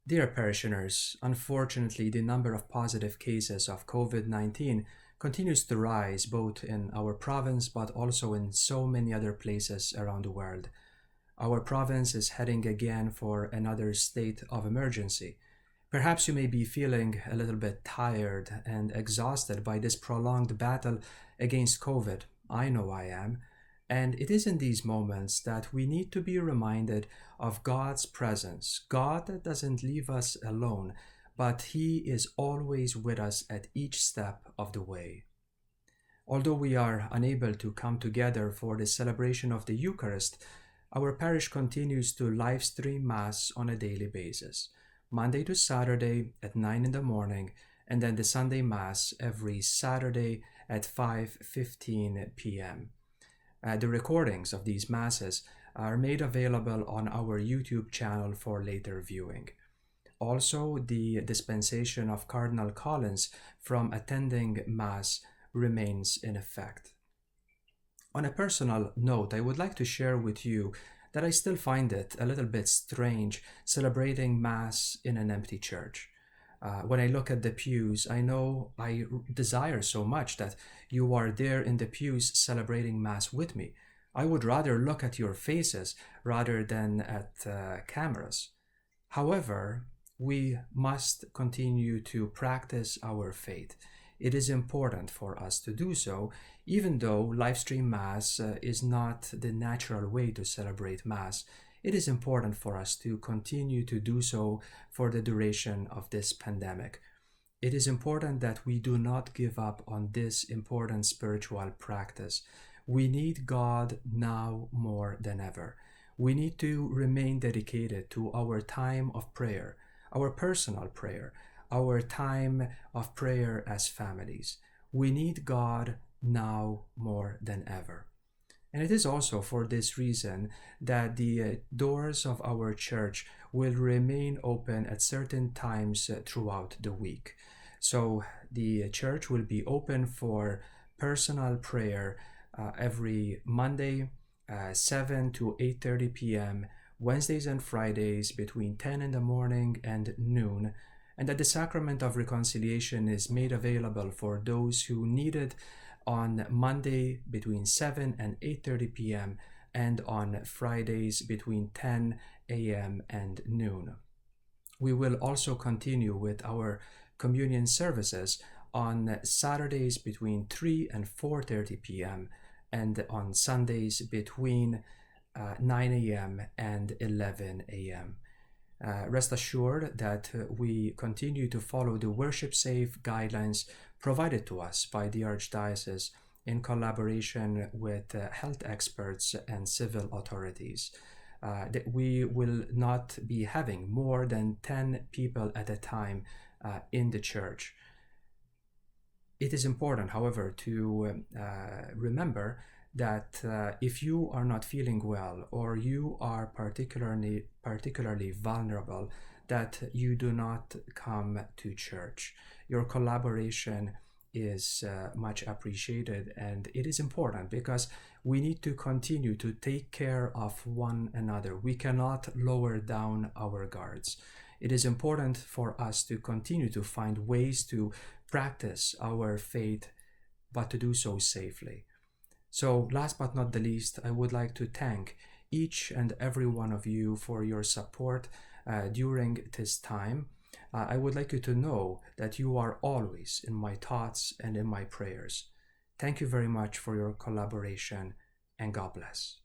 Dear parishioners, unfortunately, the number of positive cases of COVID-19 continues to rise both in our province but also in so many other places around the world. Our province is heading again for another state of emergency. Perhaps you may be feeling a little bit tired and exhausted by this prolonged battle against COVID. I know I am. And it is in these moments that we need to be reminded of God's presence. God doesn't leave us alone, but He is always with us at each step of the way. Although we are unable to come together for the celebration of the Eucharist, our parish continues to live stream Mass on a daily basis, Monday to Saturday at 9 in the morning, and then the Sunday Mass every Saturday at 5:15 p.m. The recordings of these Masses are made available on our YouTube channel for later viewing. Also, the dispensation of Cardinal Collins from attending Mass remains in effect. On a personal note, I would like to share with you that I still find it a little bit strange celebrating Mass in an empty church. When I look at the pews, I know I desire so much that you are there in the pews celebrating Mass with me. I would rather look at your faces rather than at cameras. However, we must continue to practice our faith. It is important for us to do so, even though live stream Mass is not the natural way to celebrate Mass. It is important for us to continue to do so for the duration of this pandemic. It is important that we do not give up on this important spiritual practice. We need God now more than ever. We need to remain dedicated to our time of prayer, our personal prayer, our time of prayer as families. We need God now more than ever. And it is also for this reason that the doors of our church will remain open at certain times throughout the week. So the church will be open for personal prayer every Monday, 7 to 8:30 p.m., Wednesdays and Fridays between 10 in the morning and noon, and that the sacrament of reconciliation is made available for those who need it on Monday between 7 and 8:30 p.m. and on Fridays between 10 a.m. and noon. We will also continue with our communion services on Saturdays between 3 and 4:30 p.m. and on Sundays between 9 a.m. and 11 a.m. Rest assured that we continue to follow the worship safe guidelines provided to us by the Archdiocese in collaboration with health experts and civil authorities. That we will not be having more than 10 people at a time in the church. It is important, however, to remember that if you are not feeling well or you are particularly vulnerable, that you do not come to church. Your collaboration is much appreciated, and it is important because we need to continue to take care of one another. We cannot lower down our guards. It is important for us to continue to find ways to practice our faith, but to do so safely. So last but not the least, I would like to thank each and every one of you for your support during this time. I would like you to know that you are always in my thoughts and in my prayers. Thank you very much for your collaboration, and God bless.